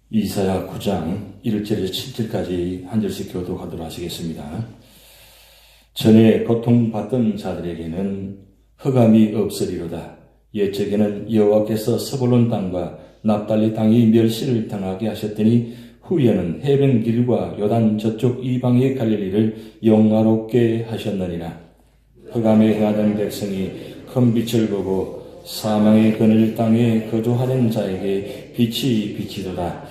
이사야 9장 1절에서 7절까지 한 절씩 교독하도록 하시겠습니다. 전에 고통받던 자들에게는 흑암이 없으리로다. 옛적에는 여호와께서 스불론 땅과 납달리 땅이 멸시를 당하게 하셨더니 후에는 해변길과 요단 저쪽 이방의 갈릴리를 영화롭게 하셨느니라. 흑암에 행하던 백성이 큰 빛을 보고 사망의 그늘 땅에 거주하는 자에게 빛이 비치도다.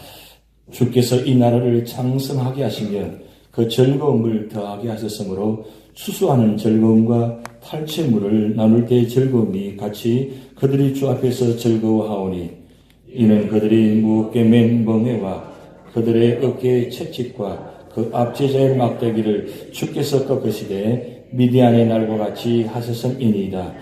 주께서 이 나라를 창성하게 하시며 그 즐거움을 더하게 하셨으므로 수수하는 즐거움과 탈취물을 나눌 때의 즐거움이 같이 그들이 주 앞에서 즐거워하오니 이는 그들이 무겁게 맨 멍에와 그들의 어깨의 채찍과 그 압제자의 막대기를 주께서 꺾으시되 미디안의 날과 같이 하셨음이니이다.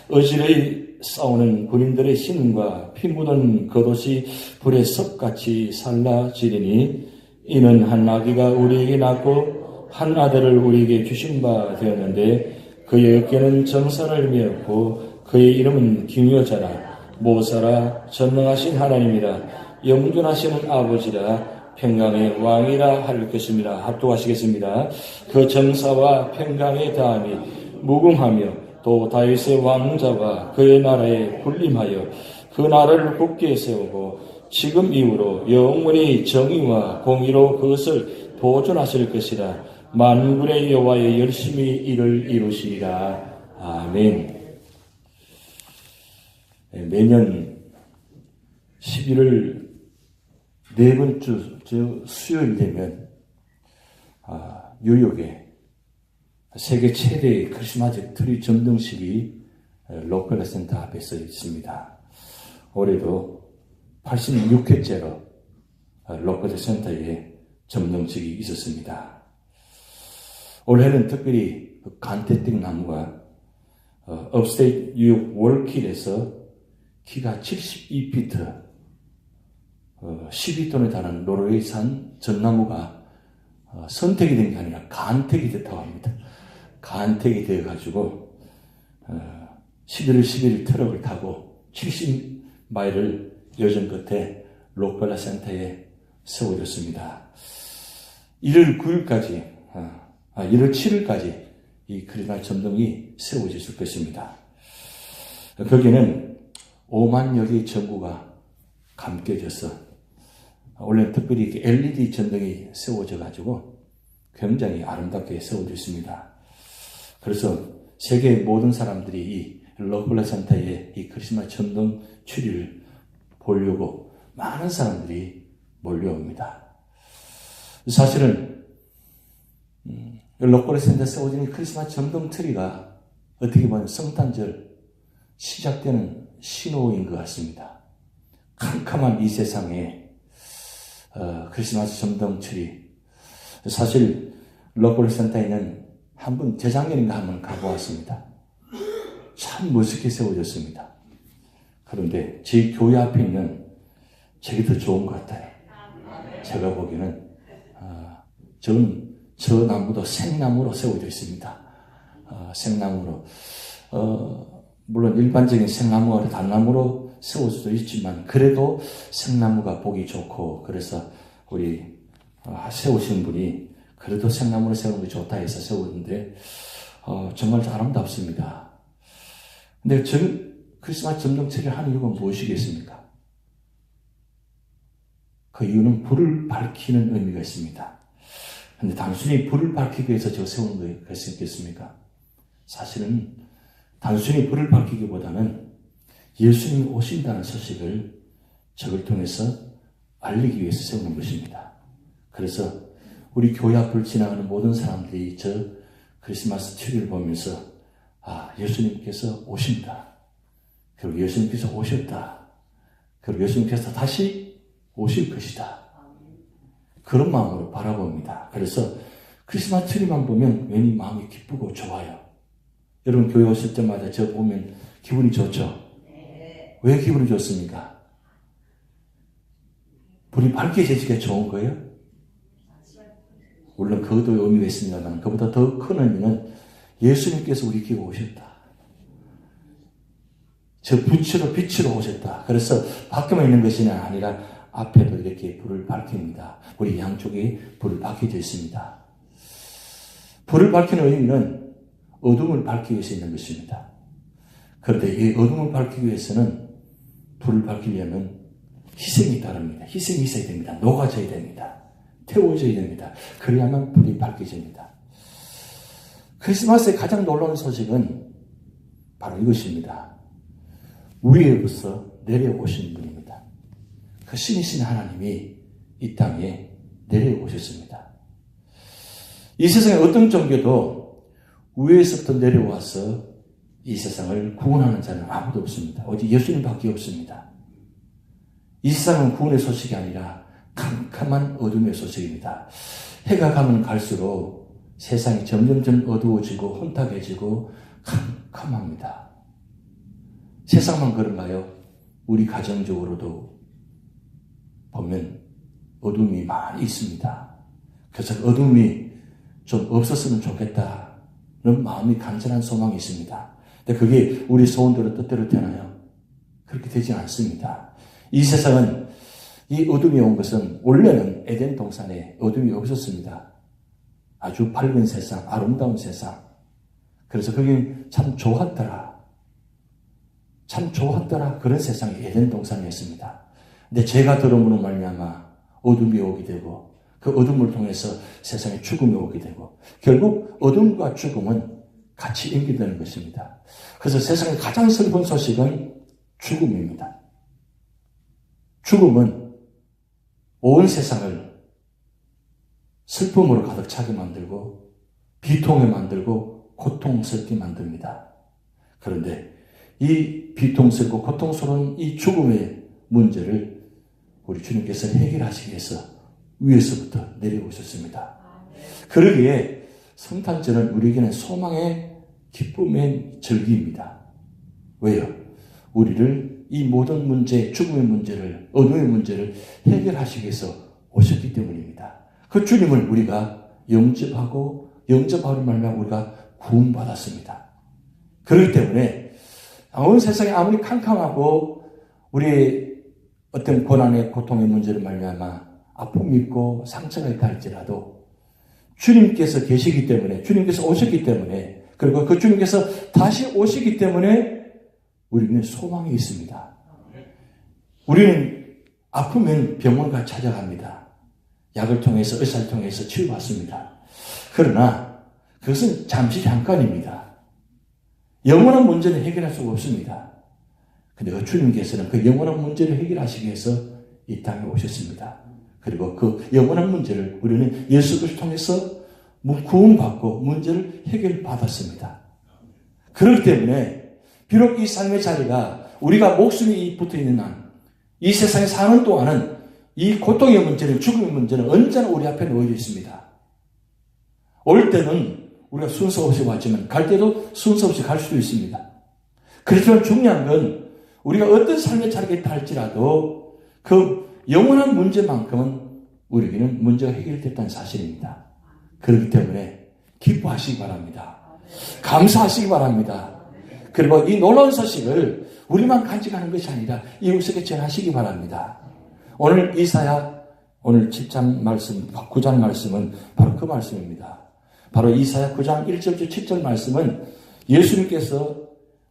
어지러이 싸우는 군인들의 신과 피 묻은 겉옷이 불에 섭같이 살라지리니 이는 한 아기가 우리에게 낳고 한 아들을 우리에게 주신 바 되었는데 그의 어깨는 정사를 메었고 그의 이름은 기묘자라 모사라 전능하신 하나님이라 영존하시는 아버지라 평강의 왕이라 할 것입니다. 합독하시겠습니다. 그 정사와 평강의 다함이 무궁하며 또 다윗의 왕자가 그의 나라에 군림하여 그 나라를 굳게 세우고 지금 이후로 영원히 정의와 공의로 그것을 보존하실 것이라. 만군의 여호와의 열심히 이를 이루시리라. 아멘. 매년 11월 네 번주 수요일 되면 뉴욕에 세계 최대의 크리스마스 트리 점등식이 록펠러 센터 앞에서 있습니다. 올해도 86회째로 록펠러 센터에 점등식이 있었습니다. 올해는 특별히 간태땡 나무가 업스테이트 뉴욕 월킬에서 키가 72피트 12톤에 달하는 노르웨이산 전나무가 선택이 된 게 아니라 간택이 됐다고 합니다. 간택이 되어가지고 11월 11일 트럭을 타고 70마일을 여정 끝에 록펠러 센터에 세워졌습니다. 1월 9일까지 1월 7일까지 이 크리스마스 점등이 세워졌을 것입니다. 거기는 5만 여개의 전구가 감겨져서 원래는 특별히 LED 전등이 세워져가지고 굉장히 아름답게 세워져 있습니다. 그래서 세계의 모든 사람들이 이 록펠러 센터의 이 크리스마스 전등 추리를 보려고 많은 사람들이 몰려옵니다. 사실은 록펠러 센터에 세워진 크리스마스 전등 트리가 어떻게 보면 성탄절 시작되는 신호인 것 같습니다. 캄캄한 이 세상에 크리스마스 전등 트리. 사실 록펠러 센터에는 한번 재작년인가 한번 가보았습니다. 참 멋있게 세워졌습니다. 그런데 제 교회 앞에 있는 저게 더 좋은 것 같아요. 제가 보기에는 저 나무도 생나무로 세워져 있습니다. 생나무로 물론 일반적인 생나무가 단나무로 세울 수도 있지만 그래도 생나무가 보기 좋고 그래서 우리 세우신 분이 그래도 생나무로 세우는 게 좋다 해서 세웠는데 정말 아름답습니다. 근데 크리스마스 점등체를 하는 이유가 무엇이겠습니까? 그 이유는 불을 밝히는 의미가 있습니다. 근데 단순히 불을 밝히기 위해서 저 세우는 것이겠습니까? 사실은 단순히 불을 밝히기보다는 예수님이 오신다는 소식을 저걸 통해서 알리기 위해서 세우는 것입니다. 그래서 우리 교회 앞을 지나가는 모든 사람들이 저 크리스마스 트리를 보면서 예수님께서 오신다. 그리고 예수님께서 오셨다. 그리고 예수님께서 다시 오실 것이다. 그런 마음으로 바라봅니다. 그래서 크리스마스 트리만 보면 괜히 마음이 기쁘고 좋아요. 여러분 교회 오실 때마다 저 보면 기분이 좋죠? 왜 기분이 좋습니까? 불이 밝혀지기가 좋은 거예요? 물론 그것도 의미가 있습니다만 그보다 더 큰 의미는 예수님께서 우리 교회에 오셨다. 저 빛으로 오셨다. 그래서 밖에만 있는 것이 아니라 앞에도 이렇게 불을 밝힙니다. 우리 양쪽에 불을 밝혀져 있습니다. 불을 밝히는 의미는 어둠을 밝히기 위해서 있는 것입니다. 그런데 이 어둠을 밝히기 위해서는 불을 밝히려면 희생이 따릅니다. 희생이 있어야 됩니다. 녹아져야 됩니다. 태워져야 됩니다. 그래야만 불이 밝혀집니다. 크리스마스의 가장 놀라운 소식은 바로 이것입니다. 위에부터 내려오신 분입니다. 그 신이신 하나님이 이 땅에 내려오셨습니다. 이 세상에 어떤 종교도 위에서부터 내려와서 이 세상을 구원하는 자는 아무도 없습니다. 오직 예수님밖에 없습니다. 이 세상은 구원의 소식이 아니라 캄캄한 어둠의 소식입니다. 해가 가면 갈수록 세상이 점점 어두워지고 혼탁해지고 캄캄합니다. 세상만 그런가요? 우리 가정적으로도 보면 어둠이 많이 있습니다. 그래서 어둠이 좀 없었으면 좋겠다는 마음이 간절한 소망이 있습니다. 근데 그게 우리 소원대로 뜻대로 되나요? 그렇게 되지 않습니다. 이 세상은 이 어둠이 온 것은 원래는 에덴 동산에 어둠이 없었습니다. 아주 밝은 세상, 아름다운 세상. 그래서 거기 참 좋았더라. 참 좋았더라. 그런 세상이 에덴 동산이었습니다. 근데 죄가 들어옴으로 말미암아 어둠이 오게 되고 그 어둠을 통해서 세상에 죽음이 오게 되고 결국 어둠과 죽음은 같이 연결되는 것입니다. 그래서 세상의 가장 슬픈 소식은 죽음입니다. 죽음은 온 세상을 슬픔으로 가득 차게 만들고 비통에 만들고 고통스럽게 만듭니다. 그런데 이 비통스럽고 고통스러운 이 죽음의 문제를 우리 주님께서 해결하시기 위해서 위에서부터 내려오셨습니다. 그러기에 성탄절은 우리에게는 소망의 기쁨의 절기입니다. 왜요? 우리를 이 모든 문제, 죽음의 문제를, 어둠의 문제를 해결하시기 위해서 오셨기 때문입니다. 그 주님을 우리가 영접하고 영접하는 말만 우리가 구원받았습니다. 그렇기 때문에 온 세상이 아무리 캄캄하고 우리의 어떤 고난의 고통의 문제를 말미암아 아픔이 있고 상처가 있다 할지라도 주님께서 계시기 때문에 주님께서 오셨기 때문에 그리고 그 주님께서 다시 오시기 때문에 우리는 소망이 있습니다. 우리는 아프면 병원가 찾아갑니다. 약을 통해서 의사를 통해서 치유받습니다. 그러나 그것은 잠시 잠깐입니다. 영원한 문제는 해결할 수가 없습니다. 근데 그 주님께서는 그 영원한 문제를 해결하시기 위해서 이 땅에 오셨습니다. 그리고 그 영원한 문제를 우리는 예수 그리스도를 통해서 구원받고 문제를 해결받았습니다. 그렇기 때문에 비록 이 삶의 자리가 우리가 목숨이 붙어 있는 한, 이 세상에 사는 동안은 이 고통의 문제는 죽음의 문제는 언제나 우리 앞에 놓여 있습니다. 올 때는 우리가 순서 없이 왔지만 갈 때도 순서 없이 갈 수도 있습니다. 그렇지만 중요한 건 우리가 어떤 삶의 자리가 있다 할지라도 그 영원한 문제만큼은 우리에게는 문제가 해결됐다는 사실입니다. 그렇기 때문에 기뻐하시기 바랍니다. 감사하시기 바랍니다. 그리고 이 놀라운 소식을 우리만 간직하는 것이 아니라 이웃에게 전하시기 바랍니다. 오늘 이사야 오늘 7장 말씀, 9장 말씀은 바로 그 말씀입니다. 바로 이사야 9장 1절부터 7절 말씀은 예수님께서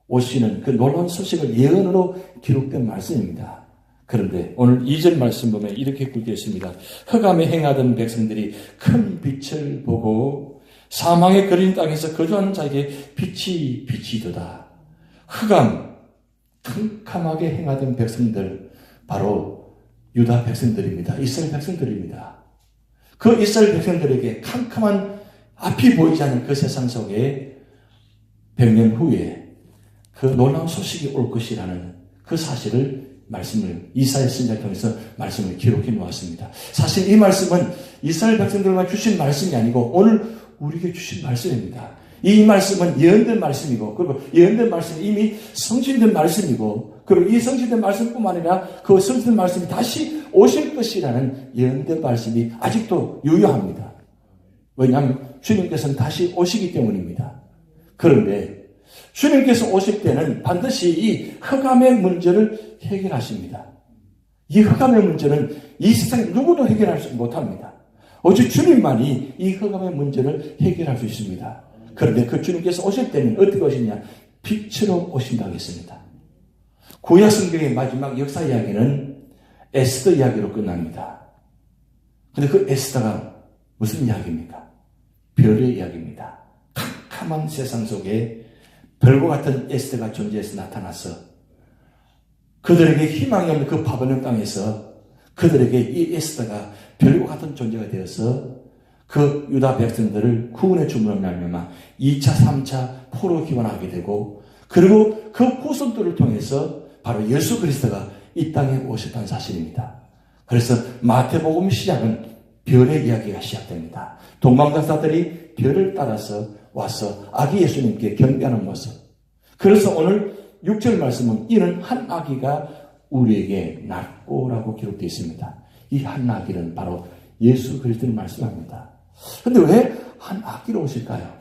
오시는 그 놀라운 소식을 예언으로 기록된 말씀입니다. 그런데 오늘 2절 말씀 보면 이렇게 굵겠습니다. 흑암에 행하던 백성들이 큰 빛을 보고 사망의 그린 땅에서 거주하는 자에게 빛이 비치도다. 흑암, 캄캄하게 행하던 백성들, 바로 유다 백성들입니다. 이스라엘 백성들입니다. 그 이스라엘 백성들에게 캄캄한 앞이 보이지 않는 그 세상 속에 100년 후에 그 놀라운 소식이 올 것이라는 그 사실을 말씀을 이사야 선지자를 통해서 말씀을 기록해 놓았습니다. 사실 이 말씀은 이스라엘 백성들만 주신 말씀이 아니고 오늘 우리에게 주신 말씀입니다. 이 말씀은 예언된 말씀이고 그리고 예언된 말씀이 이미 성취된 말씀이고 그리고 이 성취된 말씀뿐만 아니라 그 성취된 말씀이 다시 오실 것이라는 예언된 말씀이 아직도 유효합니다. 왜냐하면 주님께서는 다시 오시기 때문입니다. 그런데 주님께서 오실 때는 반드시 이 흑암의 문제를 해결하십니다. 이 흑암의 문제는 이 세상에 누구도 해결할 수 못합니다. 오직 주님만이 이 흑암의 문제를 해결할 수 있습니다. 그런데 그 주님께서 오실 때는 어떻게 오시냐? 빛으로 오신다고 했습니다. 구약 성경의 마지막 역사 이야기는 에스더 이야기로 끝납니다. 근데 그 에스더가 무슨 이야기입니까? 별의 이야기입니다. 캄캄한 세상 속에 별과 같은 에스더가 존재해서 나타나서 그들에게 희망이 없는 그 바벨론 땅에서 그들에게 이 에스더가 별과 같은 존재가 되어서 그 유다 백성들을 구원의 주문을 말미암아 2차, 3차 포로 기원하게 되고 그리고 그 후손들을 통해서 바로 예수 그리스도가 이 땅에 오셨다는 사실입니다. 그래서 마태복음 시작은 별의 이야기가 시작됩니다. 동방박사들이 별을 따라서 와서 아기 예수님께 경배하는 모습. 그래서 오늘 6절 말씀은 이는 한 아기가 우리에게 낳고라고 기록되어 있습니다. 이 한 아기는 바로 예수 그리스도를 말씀합니다. 그런데 왜 한 아기로 오실까요?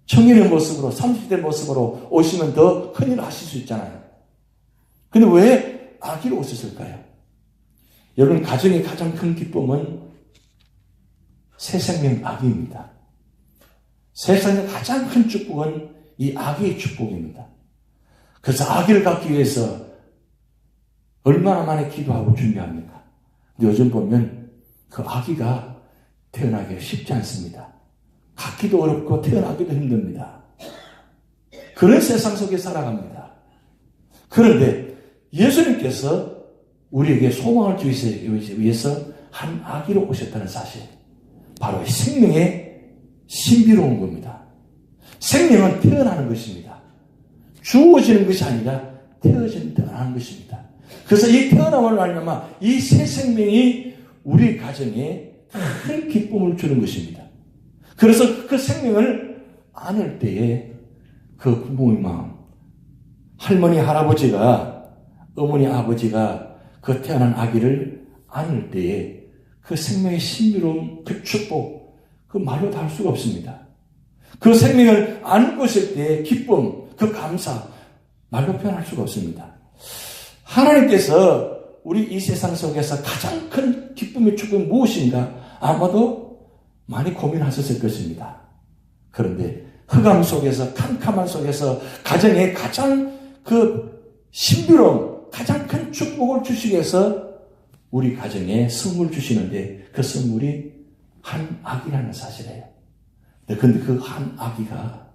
청년의 모습으로 30대 모습으로 오시면 더 큰일 하실 수 있잖아요. 근데 왜 아기로 오셨을까요? 여러분 가정의 가장 큰 기쁨은 새 생명 아기입니다. 세상의 가장 큰 축복은 이 아기의 축복입니다. 그래서 아기를 갖기 위해서 얼마나 많이 기도하고 준비합니까? 근데 요즘 보면 그 아기가 태어나기 쉽지 않습니다. 갖기도 어렵고 태어나기도 힘듭니다. 그런 세상 속에 살아갑니다. 그런데 예수님께서 우리에게 소망을 주시기 위해서 한 아기로 오셨다는 사실. 바로 생명의 신비로운 겁니다. 생명은 태어나는 것입니다. 주어지는 것이 아니라 태어나는 것입니다. 그래서 이 태어남을 말미암아 이 새 생명이 우리 가정에 큰 기쁨을 주는 것입니다. 그래서 그 생명을 안을 때에 그 부모의 마음, 할머니, 할아버지가, 어머니, 아버지가 그 태어난 아기를 안을 때에 그 생명의 신비로움, 그 축복, 그 말로 다 할 수가 없습니다. 그 생명을 안고 있을 때의 기쁨, 그 감사, 말로 표현할 수가 없습니다. 하나님께서 우리 이 세상 속에서 가장 큰 기쁨의 축복이 무엇인가? 아마도 많이 고민하셨을 것입니다. 그런데 흑암 속에서, 캄캄한 속에서 가정에 가장 그 신비로움, 가장 큰 축복을 주시기 위해서 우리 가정에 선물 주시는데 그 선물이 한 아기라는 사실이에요. 그런데 그 한 아기가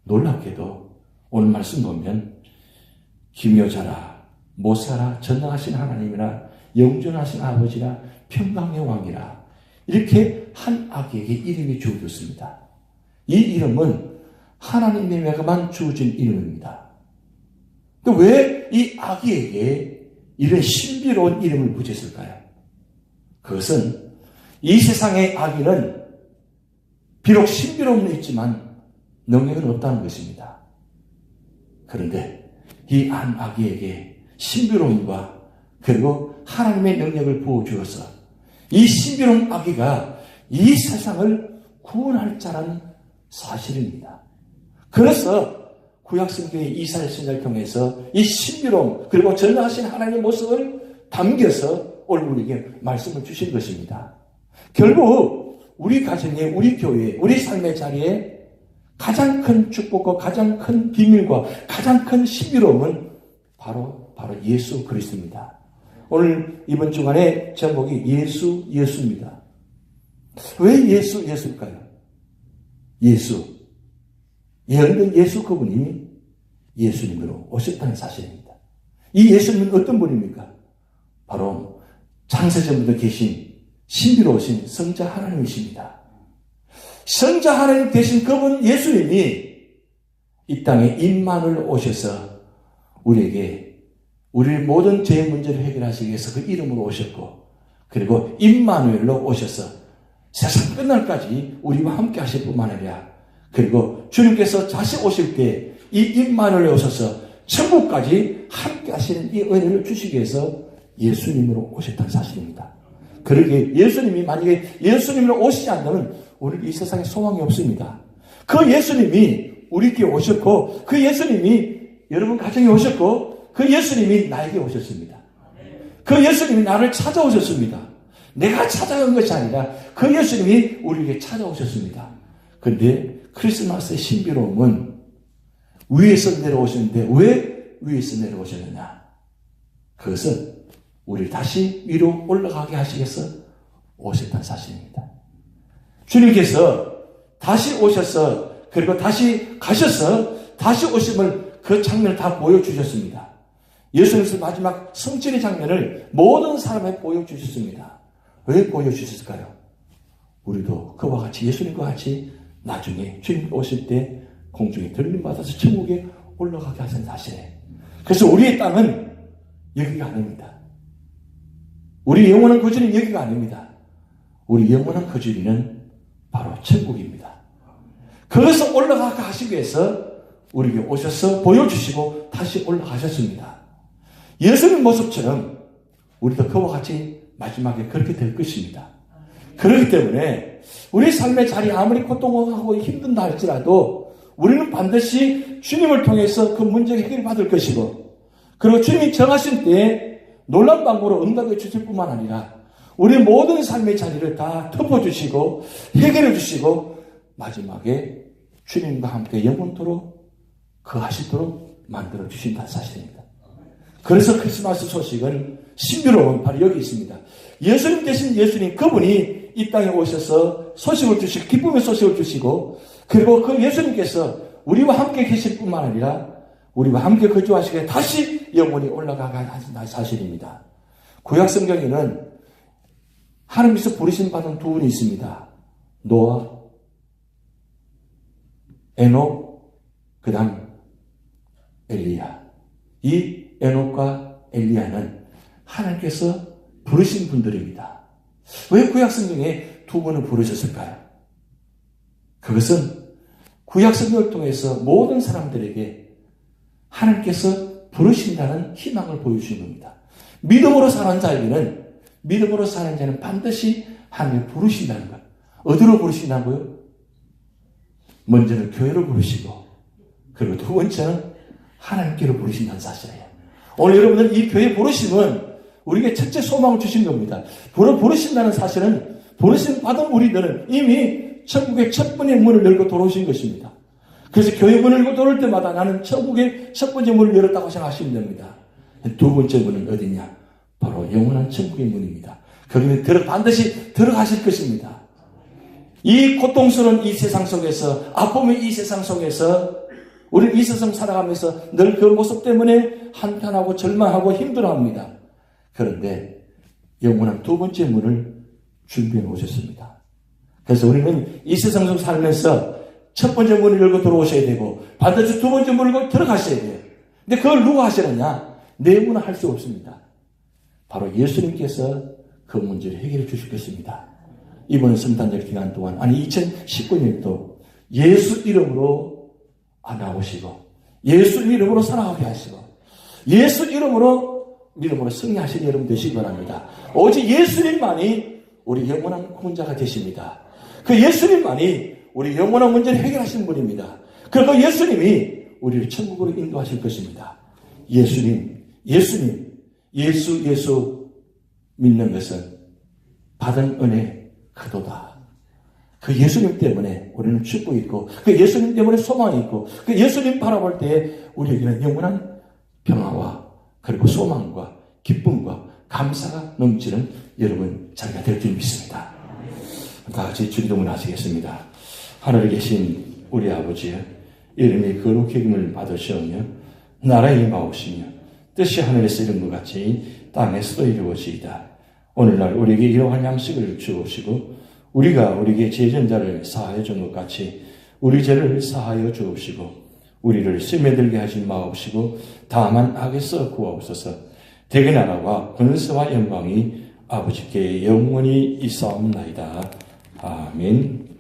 놀랍게도 오늘 말씀 보면 기묘자라, 모사라, 전능하신 하나님이라, 영존하신 아버지라, 평강의 왕이라 이렇게 한 아기에게 이름이 주어졌습니다. 이 이름은 하나님에게만 주어진 이름입니다. 왜 이 아기에게 이런 신비로운 이름을 붙였을까요? 그것은 이 세상의 아기는 비록 신비로움은 있지만 능력은 없다는 것입니다. 그런데 이 한 아기에게 신비로움과 그리고 하나님의 능력을 부어주어서 이 신비로운 아기가 이 세상을 구원할 자라는 사실입니다. 그래서 구약성경의 이사야 선지자를 통해서 이 신비로움 그리고 전능하신 하나님의 모습을 담겨서 오늘 우리에게 말씀을 주신 것입니다. 결국 우리 가정에, 우리 교회에, 우리 삶의 자리에 가장 큰 축복과 가장 큰 비밀과 가장 큰 신비로움은 바로 예수 그리스도입니다. 오늘 이번 주간의 제목이 예수입니다. 왜 예수일까요? 예수. 예언된 예수 그분이 예수님으로 오셨다는 사실입니다. 이 예수님은 어떤 분입니까? 바로 창세전부터 계신 신비로우신 성자 하나님이십니다. 성자 하나님 되신 그분 예수님이 이 땅에 임만을 오셔서 우리에게 우리의 모든 죄의 문제를 해결하시기 위해서 그 이름으로 오셨고 그리고 임마누엘로 오셔서 세상 끝날까지 우리와 함께 하실 뿐만 아니라 그리고 주님께서 다시 오실 때 이 임마누엘에 오셔서 천국까지 함께 하시는 이 은혜를 주시기 위해서 예수님으로 오셨다는 사실입니다. 그러기에 예수님이 만약에 예수님으로 오시지 않으면 우리 이 세상에 소망이 없습니다. 그 예수님이 우리께 오셨고 그 예수님이 여러분 가정에 오셨고 그 예수님이 나에게 오셨습니다. 그 예수님이 나를 찾아오셨습니다. 내가 찾아간 것이 아니라 그 예수님이 우리에게 찾아오셨습니다. 그런데 크리스마스의 신비로움은 위에서 내려오셨는데 왜 위에서 내려오셨느냐? 그것은 우리를 다시 위로 올라가게 하시기 위해서 오셨다는 사실입니다. 주님께서 다시 오셔서 그리고 다시 가셔서 다시 오심을 그 장면을 다 보여주셨습니다. 예수님께서 마지막 성전의 장면을 모든 사람에게 보여주셨습니다. 왜 보여주셨을까요? 우리도 그와 같이 예수님과 같이 나중에 주님 오실 때 공중에 들림받아서 천국에 올라가게 하신 사실이에요. 그래서 우리의 땅은 여기가 아닙니다. 우리 영원한 거주는 여기가 아닙니다. 우리 영원한 거주는 바로 천국입니다. 그것을 올라가게 하시기 위해서 우리에게 오셔서 보여주시고 다시 올라가셨습니다. 예수님 모습처럼 우리도 그와 같이 마지막에 그렇게 될 것입니다. 그렇기 때문에 우리 삶의 자리 아무리 고통하고 힘든다 할지라도 우리는 반드시 주님을 통해서 그 문제 해결을 받을 것이고, 그리고 주님이 정하신 때에 놀라운 방법으로 응답해 주실 뿐만 아니라 우리 모든 삶의 자리를 다 덮어주시고 해결해 주시고 마지막에 주님과 함께 영원토록 거하시도록 만들어 주신다는 사실입니다. 그래서 크리스마스 소식은 신비로운 바로 여기 있습니다. 예수님 대신 예수님, 그분이 이 땅에 오셔서 소식을 주시고 기쁨의 소식을 주시고, 그리고 그 예수님께서 우리와 함께 계실 뿐만 아니라 우리와 함께 거주하시게 다시 영원히 올라가게 하신다는 사실입니다. 구약 성경에는 하나님께서 부르심 받은 두 분이 있습니다. 노아, 에녹, 그 다음 엘리야. 이 에녹과 엘리야는 하나님께서 부르신 분들입니다. 왜 구약 성경에 두 분을 부르셨을까요? 그것은 구약 성경을 통해서 모든 사람들에게 하나님께서 부르신다는 희망을 보여주신 겁니다. 믿음으로 사는 자는 반드시 하나님을 부르신다는 것. 어디로 부르신다고요? 먼저는 교회로 부르시고, 그리고 두 번째는 하나님께로 부르신다는 사실이에요. 오늘 여러분들 이 교회 부르심은 우리에게 첫째 소망을 주신 겁니다. 부르신다는 사실은 부르심 받은 우리들은 이미 천국의 첫 번째 문을 열고 들어오신 것입니다. 그래서 교회 문을 열고 들어올 때마다 나는 천국의 첫 번째 문을 열었다고 생각하시면 됩니다. 두 번째 문은 어디냐? 바로 영원한 천국의 문입니다. 거기는 반드시 들어가실 것입니다. 이 고통스러운 이 세상 속에서, 아픔의 이 세상 속에서 우리는 이 세상 살아가면서 늘 그 모습 때문에 한탄하고 절망하고 힘들어합니다. 그런데 영원한 두 번째 문을 준비해 오셨습니다. 그래서 우리는 이 세상 속 살면서 첫 번째 문을 열고 들어오셔야 되고 반드시 두 번째 문을 열고 들어가셔야 돼요. 근데 그걸 누가 하시느냐? 내 문은 할 수 없습니다. 바로 예수님께서 그 문제를 해결해 주실 것입니다. 이번 성탄절 기간 동안, 2019년도 예수 이름으로 나오시고, 예수 이름으로 살아가게 하시고, 예수 이름으로 믿음으로 승리하시는 여러분 되시기 바랍니다. 오직 예수님만이 우리 영원한 구원자가 되십니다. 그 예수님만이 우리 영원한 문제를 해결하시는 분입니다. 그리고 예수님이 우리를 천국으로 인도하실 것입니다. 예수 믿는 것은 받은 은혜 그도다. 그 예수님 때문에 우리는 축복이 있고, 그 예수님 때문에 소망이 있고, 그 예수님 바라볼 때에 우리에게는 영원한 평화와 그리고 소망과 기쁨과 감사가 넘치는 여러분 자리가 될 줄 믿습니다. 다 같이 주기도문 하시겠습니다. 하늘에 계신 우리 아버지, 이름이 거룩히 여김을 받으시오며 나라의 임하옵시며 뜻이 하늘에서 이룬 것 같이 땅에서도 이루어지이다. 오늘날 우리에게 일용할 양식을 주옵시고 우리가 우리에게 죄전자를 사하여 준 것 같이 우리 죄를 사하여 주옵시고 우리를 시험에 들게 하지 마옵시고 다만 악에서 구하옵소서. 대개 나라와 권세와 영광이 아버지께 영원히 있사옵나이다. 아멘.